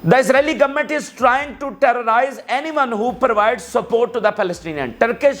The Israeli government is trying to terrorize anyone who provides support to the Palestinian. Turkish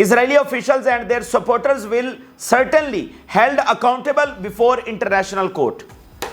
Israeli officials and their supporters will certainly held accountable before international court.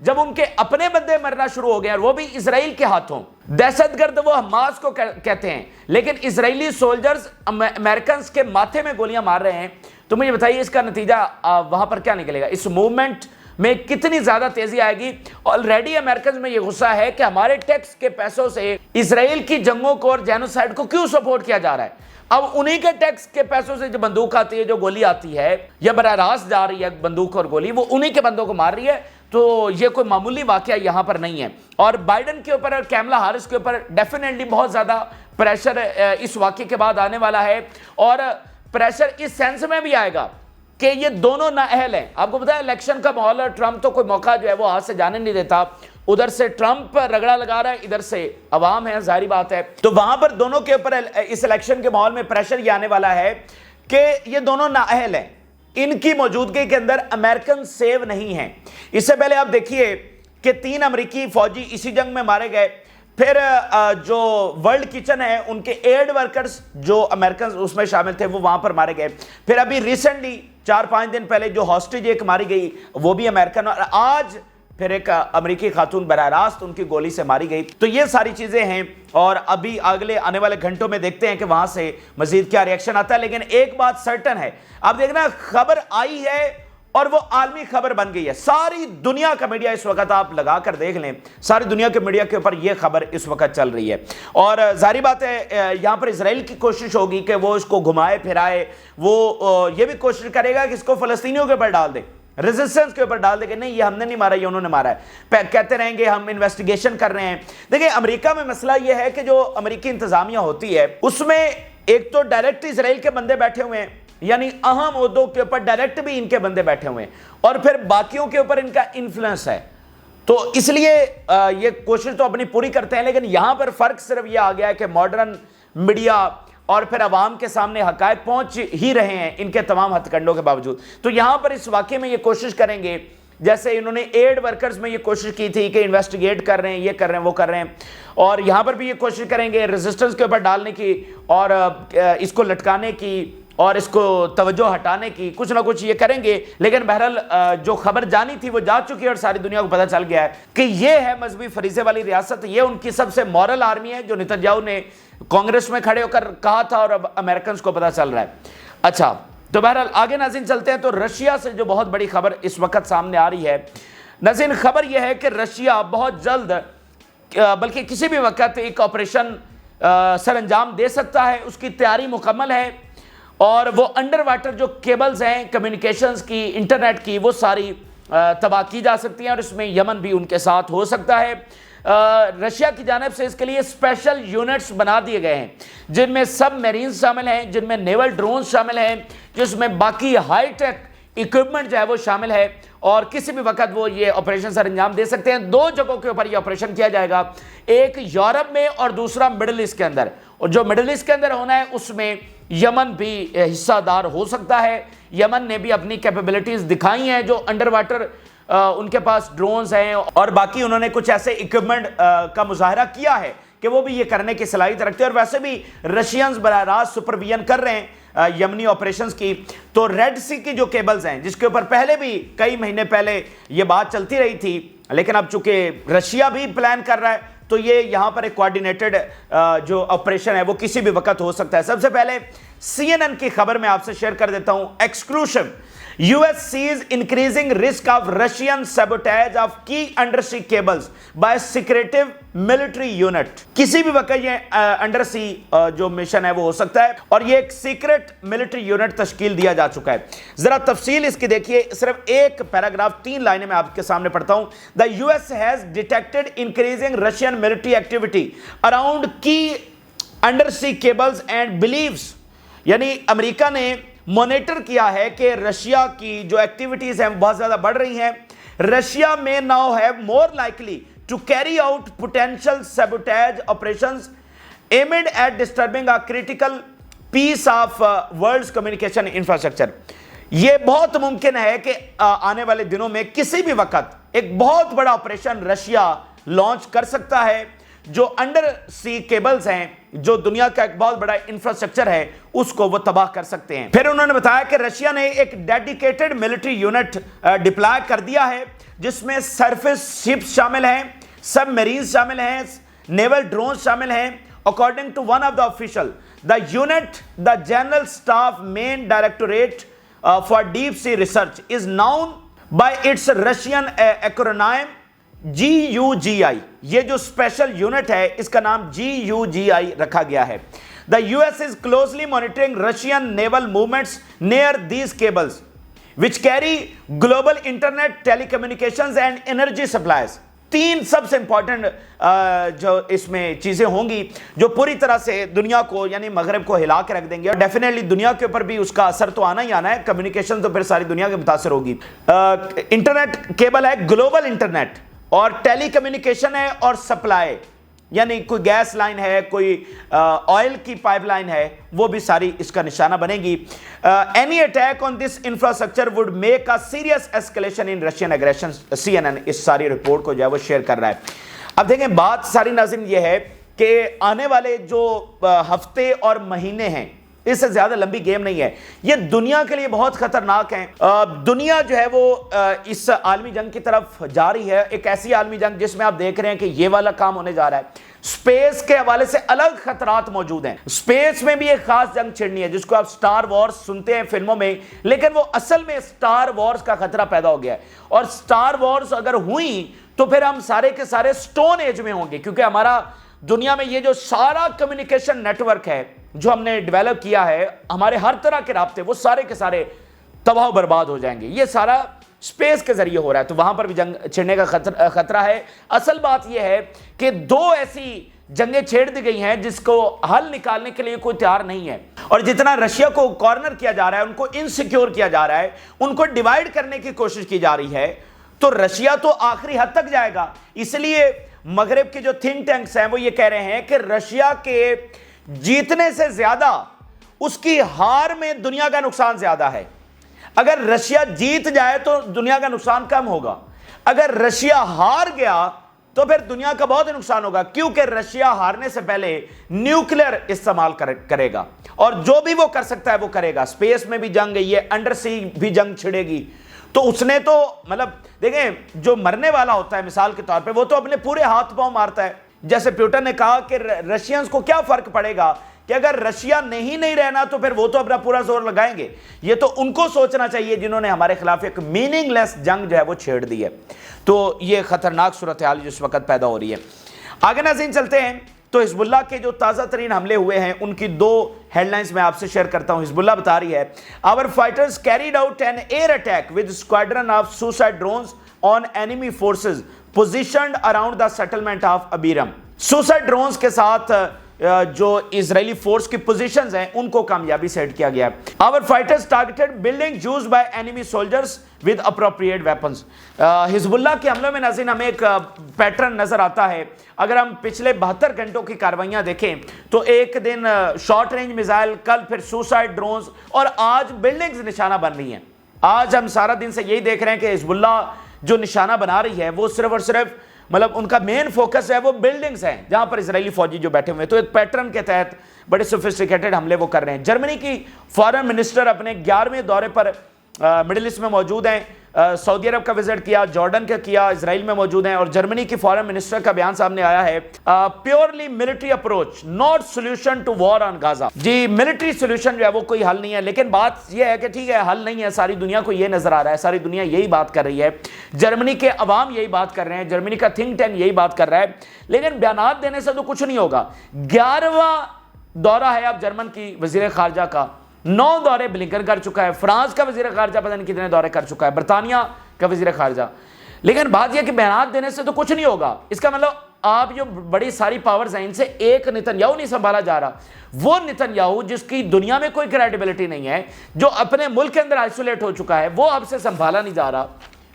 جب ان کے اپنے بندے مرنا شروع ہو گئے اور وہ بھی اسرائیل کے ہاتھوں. دہشت گرد وہ حماس کو کہتے ہیں، لیکن اسرائیلی سولجرز امریکنز کے ماتھے میں گولیاں مار رہے ہیں. تو مجھے بتائیے اس کا نتیجہ وہاں پر کیا نکلے گا؟ اس موومنٹ میں کتنی زیادہ تیزی آئے گی. آلریڈی امریکنز میں یہ غصہ ہے کہ ہمارے ٹیکس کے پیسوں سے اسرائیل کی جنگوں کو اور جینوسائیڈ کو کیوں سپورٹ کیا جا رہا ہے. اب انہی کے ٹیکس کے پیسوں سے جو بندوق آتی ہے، جو گولی آتی ہے یا براہ راست جا رہی ہے بندوق اور گولی، وہ انہی کے بندوں کو مار رہی ہے. تو یہ کوئی معمولی واقعہ یہاں پر نہیں ہے. اور بائیڈن کے اوپر اور کیملا ہارس کے اوپر ڈیفینیٹلی بہت زیادہ پریشر اس واقعے کے بعد آنے والا ہے. اور پریشر اس سینس میں بھی آئے گا کہ یہ دونوں نااہل ہیں. آپ کو پتا ہے الیکشن کا ماحول ہے، ٹرمپ تو کوئی موقع جو ہے وہ ہاتھ سے جانے نہیں دیتا. ادھر سے ٹرمپ رگڑا لگا رہا ہے، ادھر سے عوام ہے، ظاہری بات ہے. تو وہاں پر دونوں کے اوپر اس الیکشن کے ماحول میں پریشر یہ آنے والا ہے کہ یہ دونوں نااہل ہیں. ان کی موجودگی کے اندر امریکن سیو نہیں ہیں. اس سے پہلے آپ دیکھیے کہ 3 امریکی فوجی اسی جنگ میں مارے گئے. پھر جو ورلڈ کچن ہے ان کے ایڈ ورکرز جو امریکن اس میں شامل تھے وہ وہاں پر مارے گئے. پھر ابھی ریسنٹلی 4-5 دن پہلے جو ہاسٹیج ایک ماری گئی وہ بھی امریکن، اور آج پھر ایک امریکی خاتون براہ راست ان کی گولی سے ماری گئی. تو یہ ساری چیزیں ہیں اور ابھی اگلے آنے والے گھنٹوں میں دیکھتے ہیں کہ وہاں سے مزید کیا ریاکشن آتا ہے. لیکن ایک بات سرٹن ہے، آپ دیکھنا خبر آئی ہے اور وہ عالمی خبر بن گئی ہے. ساری دنیا کا میڈیا اس وقت آپ لگا کر دیکھ لیں، ساری دنیا کے میڈیا کے اوپر یہ خبر اس وقت چل رہی ہے. اور ظاہری بات ہے یہاں پر اسرائیل کی کوشش ہوگی کہ وہ اس کو گھمائے پھرائے، وہ یہ بھی کوشش کرے گا کہ اس کو فلسطینیوں کے اوپر ڈال دے، ریزسٹنس کے اوپر ڈال دے کہ نہیں یہ ہم نے نہیں مارا، یہ انہوں نے مارا ہے. کہتے رہیں گے ہم انویسٹیگیشن کر رہے ہیں. دیکھیں امریکہ میں مسئلہ یہ ہے کہ جو امریکی انتظامیہ ہوتی ہے اس میں ایک تو ڈائریکٹ اسرائیل کے بندے بیٹھے ہوئے ہیں، یعنی اہم عہدوں کے اوپر ڈائریکٹ بھی ان کے بندے بیٹھے ہوئے ہیں، اور پھر باقیوں کے اوپر ان کا انفلوئنس ہے. تو اس لیے یہ کوشش تو اپنی پوری کرتے ہیں. لیکن یہاں پر فرق صرف یہ آ گیا ہے کہ ماڈرن میڈیا اور پھر عوام کے سامنے حقائق پہنچ ہی رہے ہیں ان کے تمام ہتھ کنڈوں کے باوجود. تو یہاں پر اس واقعے میں یہ کوشش کریں گے، جیسے انہوں نے ایڈ ورکرز میں یہ کوشش کی تھی کہ انویسٹیگیٹ کر رہے ہیں، یہ کر رہے ہیں، وہ کر رہے ہیں، اور یہاں پر بھی یہ کوشش کریں گے ریزسٹنس کے اوپر ڈالنے کی اور اس کو لٹکانے کی اور اس کو توجہ ہٹانے کی، کچھ نہ کچھ یہ کریں گے. لیکن بہرحال جو خبر جانی تھی وہ جا چکی ہے اور ساری دنیا کو پتہ چل گیا ہے کہ یہ ہے مذہبی فریضے والی ریاست. یہ ان کی سب سے مورل آرمی ہے جو نتنیاہو نے کانگریس میں کھڑے ہو کر کہا تھا اور اب امریکنز کو پتہ چل رہا ہے. اچھا تو بہرحال آگے ناظرین چلتے ہیں. تو رشیا سے جو بہت بڑی خبر اس وقت سامنے آ رہی ہے ناظرین، خبر یہ ہے کہ رشیا بہت جلد بلکہ کسی بھی وقت ایک آپریشن سر انجام دے سکتا ہے. اس کی تیاری مکمل ہے اور وہ انڈر واٹر جو کیبلز ہیں کمیونیکیشنز کی، انٹرنیٹ کی، وہ ساری تباہ کی جا سکتی ہیں اور اس میں یمن بھی ان کے ساتھ ہو سکتا ہے. رشیا کی جانب سے اس کے لیے اسپیشل یونٹس بنا دیے گئے ہیں جن میں سب میرینز شامل ہیں، جن میں نیول ڈرونز شامل ہیں، جس میں باقی ہائی ٹیک ایکوپمنٹ جو ہے وہ شامل ہے اور کسی بھی وقت وہ یہ آپریشن سر انجام دے سکتے ہیں. 2 جگہوں کے اوپر یہ آپریشن کیا جائے گا، ایک یورپ میں اور دوسرا مڈل ایسٹ کے اندر. اور جو مڈل ایسٹ کے اندر ہونا ہے اس میں یمن بھی حصہ دار ہو سکتا ہے. یمن نے بھی اپنی کیپیبلٹیز دکھائی ہیں، جو انڈر واٹر ان کے پاس ڈرونز ہیں اور باقی انہوں نے کچھ ایسے ایکوپمنٹ کا مظاہرہ کیا ہے کہ وہ بھی یہ کرنے کی صلاحیت رکھتے ہیں. اور ویسے بھی رشینز براہ راست سپرویژن کر رہے ہیں یمنی آپریشنز کی. تو ریڈ سی کی جو کیبلز ہیں جس کے اوپر پہلے بھی کئی مہینے پہلے یہ بات چلتی رہی تھی، لیکن اب چونکہ رشیا بھی پلان کر رہا ہے تو یہ یہاں پر ایک کوارڈینیٹڈ جو آپریشن ہے وہ کسی بھی وقت ہو سکتا ہے. سب سے پہلے CNN کی خبر میں آپ سے شیئر کر دیتا ہوں. Exclusive US sees increasing risk of Russian sabotage of key undersea cables by secretive military unit. کسی بھی وقت یہ انڈر سی جو مشن ہے وہ ہو سکتا ہے اور یہ ایک سیکرٹ ملٹری یونٹ تشکیل دیا جا چکا ہے. ذرا تفصیل اس کی دیکھیے، صرف ایک پیراگراف 3 لائنیں میں آپ کے سامنے پڑھتا ہوں. The US has detected increasing Russian military activity around key undersea cables and believes، یعنی امریکہ نے مانیٹر کیا ہے کہ رشیا کی جو ایکٹیویٹیز ہیں بہت زیادہ بڑھ رہی ہیں. Russia may now have more likely to carry out potential sabotage operations aimed at disturbing a critical piece of world's communication infrastructure. یہ بہت ممکن ہے کہ آنے والے دنوں میں کسی بھی وقت ایک بہت بڑا آپریشن رشیا لانچ کر سکتا ہے جو انڈر سی کیبلز ہیں، جو دنیا کا ایک بہت بڑا انفراسٹرکچر ہے، اس کو وہ تباہ کر سکتے ہیں. پھر انہوں نے بتایا کہ رشیا نے ایک ڈیڈیکیٹڈ ملٹری یونٹ ڈپلائے کر دیا ہے جس میں سرفیس شپس شامل ہیں, سب میرینز شامل ہیں, نیول ڈرونز شامل ہیں. According to one of the official, the unit, the General Staff Main Directorate for Deep Sea Research is known by its Russian acronym GUGI. یہ جو اسپیشل یونٹ ہے اس کا نام GUGI رکھا گیا ہے. The US is closely monitoring Russian naval movements near these cables, which carry global internet, telecommunications and energy supplies. تین سب سے امپورٹنٹ جو اس میں چیزیں ہوں گی جو پوری طرح سے دنیا کو یعنی مغرب کو ہلا کے رکھ دیں گے, اور ڈیفینیٹلی دنیا کے اوپر بھی اس کا اثر تو آنا ہی آنا ہے. کمیونیکیشن تو پھر ساری دنیا کے متاثر ہوگی. انٹرنیٹ کیبل ہے, گلوبل انٹرنیٹ, اور ٹیلی کمیونیکیشن ہے, اور سپلائی یعنی کوئی گیس لائن ہے, کوئی آئل کی پائپ لائن ہے, وہ بھی ساری اس کا نشانہ بنے گی. Any attack on this infrastructure would make a serious escalation in Russian aggression. CNN اس ساری رپورٹ کو جو ہے وہ شیئر کر رہا ہے. اب دیکھیں بات ساری ناظرین یہ ہے کہ آنے والے جو ہفتے اور مہینے ہیں اس سے زیادہ لمبی گیم نہیں ہے, یہ دنیا کے لیے بہت خطرناک ہیں. دنیا جو ہے وہ اس عالمی جنگ کی طرف جا رہی ہے, ایک ایسی عالمی جنگ جس میں آپ دیکھ رہے ہیں کہ یہ والا کام ہونے جا رہا ہے. سپیس کے حوالے سے الگ خطرات موجود ہیں. سپیس میں بھی ایک خاص جنگ چھڑنی ہے جس کو آپ سٹار وارز سنتے ہیں فلموں میں, لیکن وہ اصل میں سٹار وارز کا خطرہ پیدا ہو گیا ہے. اور سٹار وارز اگر ہوئیں تو پھر ہم سارے کے سارے سٹون ایج میں ہوں گے, کیونکہ ہمارا دنیا میں یہ جو سارا کمیونیکیشن نیٹ ورک ہے جو ہم نے ڈیولپ کیا ہے, ہمارے ہر طرح کے رابطے وہ سارے کے سارے تباہ و برباد ہو جائیں گے. یہ سارا سپیس کے ذریعے ہو رہا ہے, تو وہاں پر بھی جنگ چھڑنے کا خطرہ ہے. اصل بات یہ ہے کہ دو ایسی جنگیں چھیڑ دی گئی ہیں جس کو حل نکالنے کے لیے کوئی تیار نہیں ہے, اور جتنا رشیا کو کارنر کیا جا رہا ہے, ان کو انسیکیور کیا جا رہا ہے, ان کو ڈیوائیڈ کرنے کی کوشش کی جا رہی ہے, تو رشیا تو آخری حد تک جائے گا. اس لیے مغرب کے جو تھنک ٹینکس ہیں وہ یہ کہہ رہے ہیں کہ رشیا کے جیتنے سے زیادہ اس کی ہار میں دنیا کا نقصان زیادہ ہے. اگر رشیا جیت جائے تو دنیا کا نقصان کم ہوگا, اگر رشیا ہار گیا تو پھر دنیا کا بہت نقصان ہوگا, کیونکہ رشیا ہارنے سے پہلے نیوکلیر استعمال کرے گا, اور جو بھی وہ کر سکتا ہے وہ کرے گا. سپیس میں بھی جنگ ہے, یہ انڈر سی بھی جنگ چھڑے گی. تو اس نے تو مطلب دیکھیں جو مرنے والا ہوتا ہے مثال کے طور پہ وہ تو اپنے پورے ہاتھ پاؤں مارتا ہے. جیسے پیوٹن نے کہا کہ رشینز کو کیا فرق پڑے گا کہ اگر رشیا نہیں رہنا تو پھر وہ تو اپنا پورا زور لگائیں گے. یہ تو ان کو سوچنا چاہیے جنہوں نے ہمارے خلاف ایک میننگ لیس جنگ جو ہے وہ چھیڑ دی ہے. تو یہ خطرناک صورتحال جس وقت پیدا ہو رہی ہے. آگے ناظرین چلتے ہیں تو حزب اللہ کے جو تازہ ترین حملے ہوئے ہیں ان کی دو ہیڈ لائنز میں آپ سے شیئر کرتا ہوں. حزب اللہ بتا رہی ہے our fighters carried out an air attack with squadron of suicide drones on enemy forces positioned around the settlement of Abiram. suicide drones کے ساتھ جو اسرائیلی فورس کی پوزیشنز ہیں ان کو کامیابی سے ہٹ کیا گیا. our fighters targeted buildings used by enemy soldiers with appropriate weapons. حزب اللہ کے حملوں میں ناظرین ہمیں ایک پیٹرن نظر آتا ہے. اگر ہم پچھلے 72 گھنٹوں کی کاروائیاں دیکھیں تو ایک دن شارٹ رینج میزائل, کل پھر سوسائڈ ڈرونز, اور آج بلڈنگز نشانہ بن رہی ہیں. آج ہم سارا دن سے یہی دیکھ رہے ہیں کہ حزب اللہ جو نشانہ بنا رہی ہے وہ صرف اور صرف مطلب ان کا مین فوکس ہے وہ بلڈنگز ہیں جہاں پر اسرائیلی فوجی جو بیٹھے ہوئے ہیں. تو ایک پیٹرن کے تحت بڑے سوفسٹیکیٹڈ حملے وہ کر رہے ہیں. جرمنی کی فارن منسٹر اپنے 11ویں دورے پر مڈل ایسٹ میں موجود ہیں. سعودی عرب کا وزٹ کیا, جارڈن کا کیا, اسرائیل میں موجود ہیں, اور جرمنی کی فارن منسٹر کا بیان سامنے آیا ہے purely military approach not solution to war on Gaza. جی ملٹری سولوشن جو ہے وہ کوئی حل نہیں ہے, لیکن بات یہ ہے کہ ٹھیک ہے حل نہیں ہے, ساری دنیا کو یہ نظر آ رہا ہے, ساری دنیا یہی بات کر رہی ہے, جرمنی کے عوام یہی بات کر رہے ہیں, جرمنی کا تھنک ٹینک یہی بات کر رہا ہے, لیکن بیانات دینے سے تو کچھ نہیں ہوگا. 11واں دورہ ہے اب جرمن کی وزیر خارجہ کا, 9 دورے بلنکن کر چکا ہے, فرانس کا وزیر خارجہ پتہ نہیں کتنے دورے کر چکا ہے, برطانیہ کا وزیر خارجہ. لیکن بات یہ کہ بیانات دینے سے تو کچھ نہیں ہوگا. اس کا مطلب آپ جو بڑی ساری پاورز ہیں ان سے ایک نتن یاہو نہیں سنبھالا جا رہا. وہ نتن یاہو جس کی دنیا میں کوئی کریڈیبلٹی نہیں ہے, جو اپنے ملک کے اندر آئسولیٹ ہو چکا ہے, وہ اب سے سنبھالا نہیں جا رہا,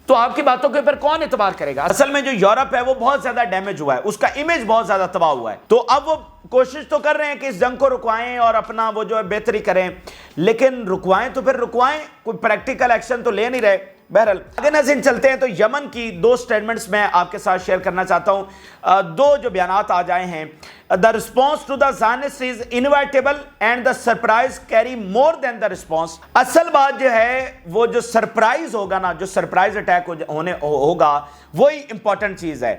تو آپ کی باتوں کے اوپر کون اعتبار کرے گا؟ اصل میں جو یورپ ہے وہ بہت زیادہ ڈیمیج ہوا ہے, اس کا امیج بہت زیادہ تباہ ہوا ہے. تو اب وہ کوشش تو کر رہے ہیں کہ اس جنگ کو رکوائیں اور اپنا وہ جو ہے بہتری کریں, لیکن رکوائیں تو پھر رکوائیں، کوئی پریکٹیکل ایکشن تو لے نہیں رہے۔ بہرحال اگر ناظرین چلتے ہیں تو یمن کی دو سٹیٹمنٹس میں آپ کے ساتھ شیئر کرنا چاہتا ہوں، دو جو بیانات آ جائے ہیں۔ The response to the Zionists is inevitable and the surprise carry more than the response۔ اصل بات جو ہے وہ جو سرپرائز ہوگا نا، جو سرپرائز اٹیک ہوگا وہی امپورٹنٹ چیز ہے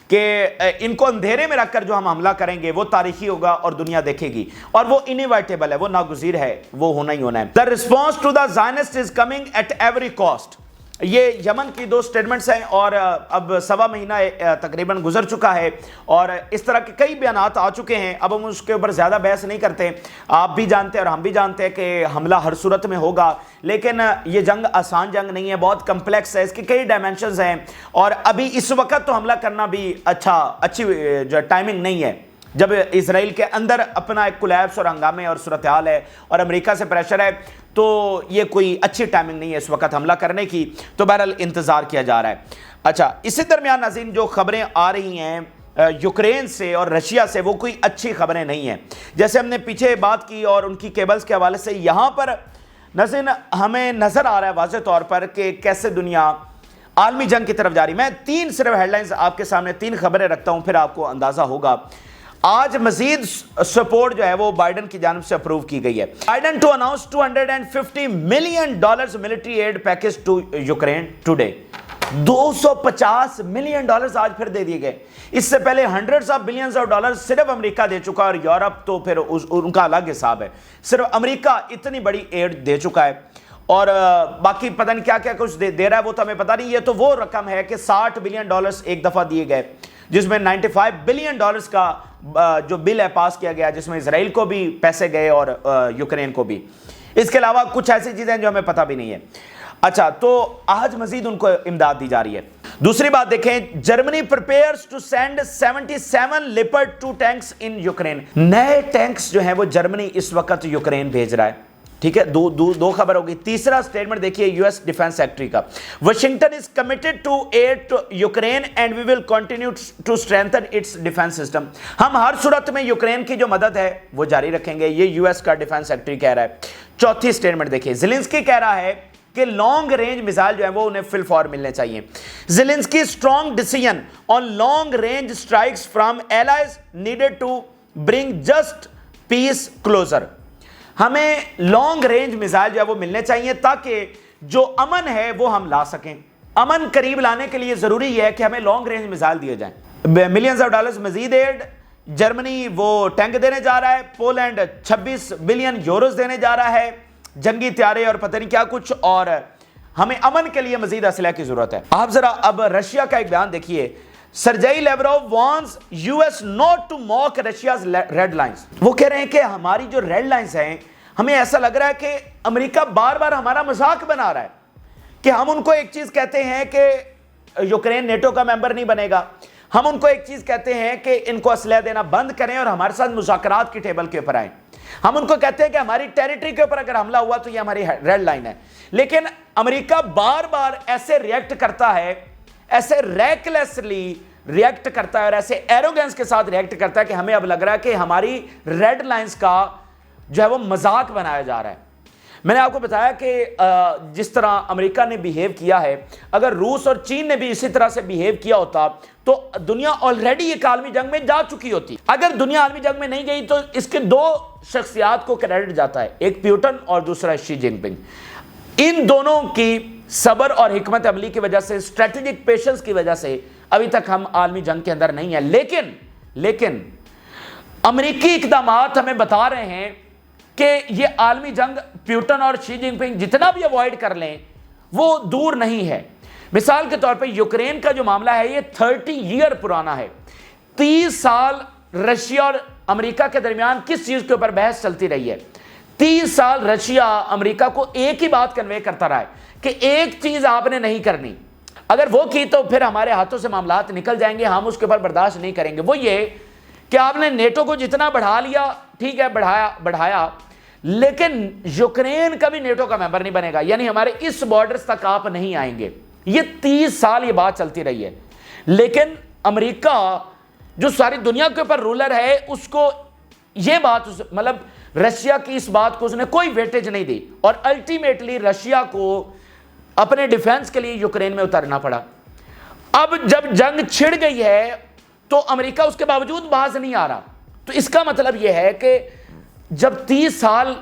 کہ ان کو اندھیرے میں رکھ کر جو ہم حملہ کریں گے وہ تاریخی ہوگا اور دنیا دیکھے گی، اور وہ انیوائٹیبل ہے، وہ ناگزیر ہے، وہ ہونا ہی ہونا ہے۔ The response to the Zionists is coming at every cost۔ یہ یمن کی دو سٹیٹمنٹس ہیں، اور اب سوا مہینہ تقریباً گزر چکا ہے اور اس طرح کے کئی بیانات آ چکے ہیں۔ اب ہم اس کے اوپر زیادہ بحث نہیں کرتے، آپ بھی جانتے ہیں اور ہم بھی جانتے ہیں کہ حملہ ہر صورت میں ہوگا، لیکن یہ جنگ آسان جنگ نہیں ہے، بہت کمپلیکس ہے، اس کے کئی ڈائمینشنز ہیں، اور ابھی اس وقت تو حملہ کرنا بھی اچھی جو ٹائمنگ نہیں ہے، جب اسرائیل کے اندر اپنا ایک کولیپس اور ہنگامے اور صورتحال ہے اور امریکہ سے پریشر ہے، تو یہ کوئی اچھی ٹائمنگ نہیں ہے اس وقت حملہ کرنے کی، تو بہرحال انتظار کیا جا رہا ہے۔ اچھا، اسی درمیان ناظرین جو خبریں آ رہی ہیں یوکرین سے اور رشیا سے، وہ کوئی اچھی خبریں نہیں ہیں۔ جیسے ہم نے پیچھے بات کی اور ان کی کیبلز کے حوالے سے، یہاں پر ناظرین ہمیں نظر آ رہا ہے واضح طور پر کہ کیسے دنیا عالمی جنگ کی طرف جا رہی۔ میں تین صرف ہیڈ لائنز آپ کے سامنے، تین خبریں رکھتا ہوں، پھر آپ کو اندازہ ہوگا۔ آج مزید سپورٹ جو ہے وہ بائیڈن کی جانب سے اپروو کی گئی ہے۔ Biden to announce $250 million military aid package to Ukraine today. $250 million آج پھر دے دیے گئے۔ اس سے پہلے hundreds of billions of dollar صرف امریکہ دے چکا، اور یورپ تو پھر ان کا الگ حساب ہے، صرف امریکہ اتنی بڑی ایڈ دے چکا ہے، اور باقی پتہ نہیں کیا کیا کچھ دے رہا ہے، وہ تو ہمیں پتہ نہیں۔ یہ تو وہ رقم ہے کہ $60 بلین ایک دفعہ دیے گئے، جس میں $95 بلین کا جو بل ہے پاس کیا گیا، جس میں اسرائیل کو بھی پیسے گئے اور یوکرین کو بھی۔ اس کے علاوہ کچھ ایسی چیزیں جو ہمیں پتہ بھی نہیں ہے۔ اچھا، تو آج مزید ان کو امداد دی جا رہی ہے۔ دوسری بات دیکھیں، Germany prepares to send 77 Leopard 2 tanks in Ukraine۔ نئے ٹینکس جو ہیں وہ جرمنی اس وقت یوکرین بھیج رہا ہے، ٹھیک ہے، دو خبر ہوگی۔ تیسرا سٹیٹمنٹ دیکھیے یو ایس ڈیفنس سیکٹری کا، Washington is committed to aid Ukraine and we will continue to strengthen its defence system. ہم ہر صورت میں یوکرین کی جو مدد ہے وہ جاری رکھیں گے، یہ یو ایس کا ڈیفنس سیکٹری کہہ رہا ہے۔ چوتھی سٹیٹمنٹ دیکھیے، زیلنسکی کہہ رہا ہے کہ لانگ رینج میزائل جو ہیں وہ انہیں فل فور ملنے چاہیے۔ Zelensky strong decision on long range strikes from allies needed to bring just peace closer. ہمیں لانگ رینج میزائل جو ہے وہ ملنے چاہیے تاکہ جو امن ہے وہ ہم لا سکیں۔ امن قریب لانے کے لیے ضروری ہے کہ ہمیں لانگ رینج میزائل دیے جائیں۔ ملینز آف ڈالرز مزید ایڈ، جرمنی وہ ٹینک دینے جا رہا ہے، پولینڈ 26 بلین یوروز دینے جا رہا ہے، جنگی طیارے اور پتہ نہیں کیا کچھ، اور ہمیں امن کے لیے مزید اسلحہ کی ضرورت ہے۔ آپ ذرا اب رشیا کا ایک بیان دیکھیے، Sergey Lavrov warns U S not to mock Russia's red lines. وہ کہہ رہے ہیں کہ ہماری جو ریڈ لائنز ہیں، ہمیں ایسا لگ رہا ہے کہ امریکہ بار بار ہمارا مذاق بنا رہا ہے، کہ ہم ان کو ایک چیز کہتے ہیں کہ یوکرین نیٹو کا ممبر نہیں بنے گا، ہم ان کو ایک چیز کہتے ہیں کہ ان کو اسلحہ دینا بند کریں اور ہمارے ساتھ مذاکرات کی ٹیبل کے اوپر آئیں، ہم ان کو کہتے ہیں کہ ہماری ٹیریٹری کے اوپر اگر حملہ ہوا تو یہ ہماری ریڈ لائن ہے، لیکن امریکہ بار بار ایسے ریئیکٹ کرتا ہے، ایسے ریکلیسلی ریئیکٹ کرتا ہے اور ایسے ایروگنس کے ساتھ ریئیکٹ کرتا ہے کہ ہمیں اب لگ رہا ہے کہ ہماری ریڈ لائنز کا جو ہے وہ مذاق بنایا جا رہا ہے۔ میں نے آپ کو بتایا کہ جس طرح امریکہ نے بیہیو کیا ہے، اگر روس اور چین نے بھی اسی طرح سے بیہیو کیا ہوتا تو دنیا آلریڈی ایک عالمی جنگ میں جا چکی ہوتی۔ اگر دنیا عالمی جنگ میں نہیں گئی تو اس کے دو شخصیات کو کریڈٹ جاتا ہے، ایک پیوٹن اور دوسرا شی جن پنگ۔ ان دونوں کی صبر اور حکمت عملی کی وجہ سے، اسٹریٹجک پیشنس کی وجہ سے ابھی تک ہم عالمی جنگ کے اندر نہیں ہیں، لیکن امریکی اقدامات ہمیں بتا رہے ہیں کہ یہ عالمی جنگ پیوٹن اور شی جن پنگ جتنا بھی اوائڈ کر لیں وہ دور نہیں ہے۔ مثال کے طور پہ یوکرین کا جو معاملہ ہے یہ 30 ایئر پرانا ہے، 30 سال رشیا اور امریکہ کے درمیان کس چیز کے اوپر بحث چلتی رہی ہے۔ 30 سال رشیا امریکہ کو ایک ہی بات کنوے کرتا رہا ہے کہ ایک چیز آپ نے نہیں کرنی، اگر وہ کی تو پھر ہمارے ہاتھوں سے معاملات نکل جائیں گے، ہم اس کے اوپر برداشت نہیں کریں گے۔ وہ یہ کہ آپ نے نیٹو کو جتنا بڑھا لیا، ٹھیک ہے، بڑھایا، لیکن یوکرین کا بھی نیٹو کا ممبر نہیں بنے گا، یعنی ہمارے اس بارڈرز تک آپ نہیں آئیں گے۔ یہ 30 سال یہ بات چلتی رہی ہے، لیکن امریکہ جو ساری دنیا کے اوپر رولر ہے اس کو یہ بات مطلب رشیا کی اس بات کو اس نے کوئی ویٹیج نہیں دی اور الٹیمیٹلی رشیا کو اپنے ڈیفنس کے لیے یوکرین میں اترنا پڑا۔ اب جب جنگ چھڑ گئی ہے تو امریکہ اس کے باوجود باز نہیں آ رہا، تو اس کا مطلب یہ ہے کہ جب 30 سال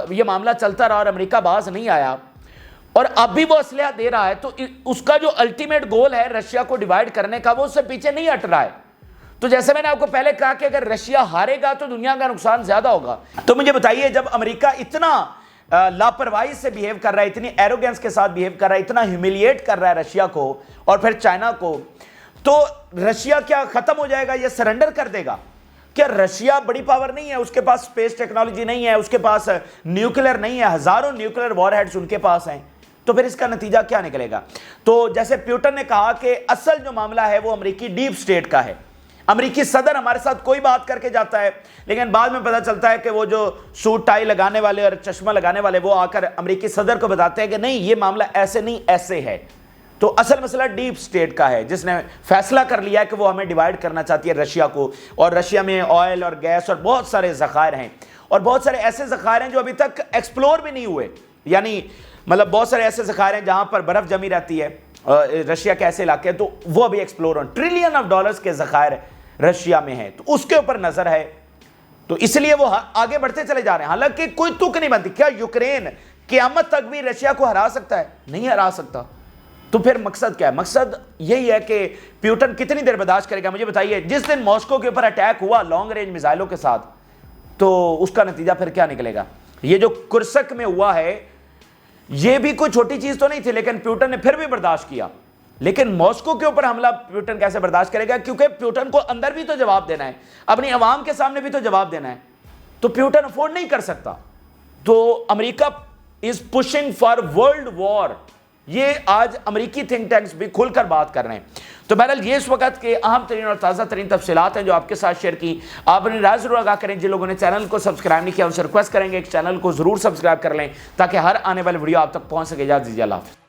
یہ معاملہ چلتا رہا اور امریکہ باز نہیں آیا اور اب بھی وہ اسلحہ دے رہا ہے، تو اس کا جو الٹیمیٹ گول ہے رشیا کو ڈیوائیڈ کرنے کا، وہ اس سے پیچھے نہیں ہٹ رہا ہے۔ تو جیسے میں نے آپ کو پہلے کہا کہ اگر رشیا ہارے گا تو دنیا کا نقصان زیادہ ہوگا۔ تو مجھے بتائیے، جب امریکہ اتنا لاپرواہی سے بیہیو کر رہا ہے، اتنی ایروگنس کے ساتھ بیہیو کر رہا ہے، اتنا ہیوملیٹ کر رہا ہے رشیا کو اور پھر چائنا کو، تو رشیا کیا ختم ہو جائے گا؟ یہ سرنڈر کر دے گا؟ کیا رشیا بڑی پاور نہیں ہے؟ اس کے پاس سپیس ٹیکنالوجی نہیں ہے، اس کے پاس نیوکلر نہیں ہے، ہزاروں نیوکلر وار ہیڈز ان کے پاس ہیں، تو پھر اس کا نتیجہ کیا نکلے گا؟ تو جیسے پیوٹن نے کہا کہ اصل جو معاملہ ہے وہ امریکی ڈیپ سٹیٹ کا ہے۔ امریکی صدر ہمارے ساتھ کوئی بات کر کے جاتا ہے، لیکن بعد میں پتہ چلتا ہے کہ وہ جو سوٹ ٹائی لگانے والے اور چشمہ لگانے والے وہ آ کر امریکی صدر کو بتاتے ہیں کہ نہیں، یہ معاملہ ایسے نہیں، ایسے ہے۔ تو اصل مسئلہ ڈیپ سٹیٹ کا ہے، جس نے فیصلہ کر لیا ہے کہ وہ ہمیں ڈیوائیڈ کرنا چاہتی ہے رشیا کو، اور رشیا میں آئل اور گیس اور بہت سارے ذخائر ہیں، اور بہت سارے ایسے ذخائر ہیں جو ابھی تک ایکسپلور بھی نہیں ہوئے، یعنی مطلب بہت سارے ایسے ذخائر ہیں جہاں پر برف جمی رہتی ہے، رشیا کے ایسے علاقے ہیں، تو وہ ابھی ایکسپلور ہوں۔ ٹریلین آف ڈالرز کے ذخائر رشیا میں ہیں، تو اس کے اوپر نظر ہے، تو اس لیے وہ آگے بڑھتے چلے جا رہے ہیں۔ حالانکہ کوئی تک نہیں بنتی، کیا یوکرین قیامت تک بھی رشیا کو ہرا سکتا ہے؟ نہیں ہرا سکتا۔ تو پھر مقصد کیا ہے؟ مقصد یہی ہے کہ پیوٹن کتنی دیر برداشت کرے گا؟ مجھے بتائیے، جس دن ماسکو کے اوپر اٹیک ہوا لانگ رینج میزائلوں کے ساتھ، تو اس کا نتیجہ پھر کیا نکلے گا؟ یہ جو کرسک میں ہوا ہے یہ بھی کوئی چھوٹی چیز تو نہیں تھی، لیکن پیوٹن نے پھر بھی برداشت کیا۔ لیکن ماسکو کے اوپر حملہ پیوٹن کیسے برداشت کرے گا؟ کیونکہ پیوٹن کو اندر بھی تو جواب دینا ہے، اپنی عوام کے سامنے بھی تو جواب دینا ہے، تو پیوٹن افورڈ نہیں کر سکتا۔ تو America is pushing for world war, یہ آج امریکی تھنک ٹینکس بھی کھل کر بات کر رہے ہیں۔ تو بہرحال یہ اس وقت کے اہم ترین اور تازہ ترین تفصیلات ہیں جو آپ کے ساتھ شیئر کی۔ آپ اپنی رائے ضرور آگاہ کریں۔ جن لوگوں نے چینل کو سبسکرائب نہیں کیا ان سے ریکویسٹ کریں گے کہ چینل کو ضرور سبسکرائب کر لیں تاکہ ہر آنے والی ویڈیو آپ تک پہنچ سکے۔ اجازت دیجیے، اللہ حافظ۔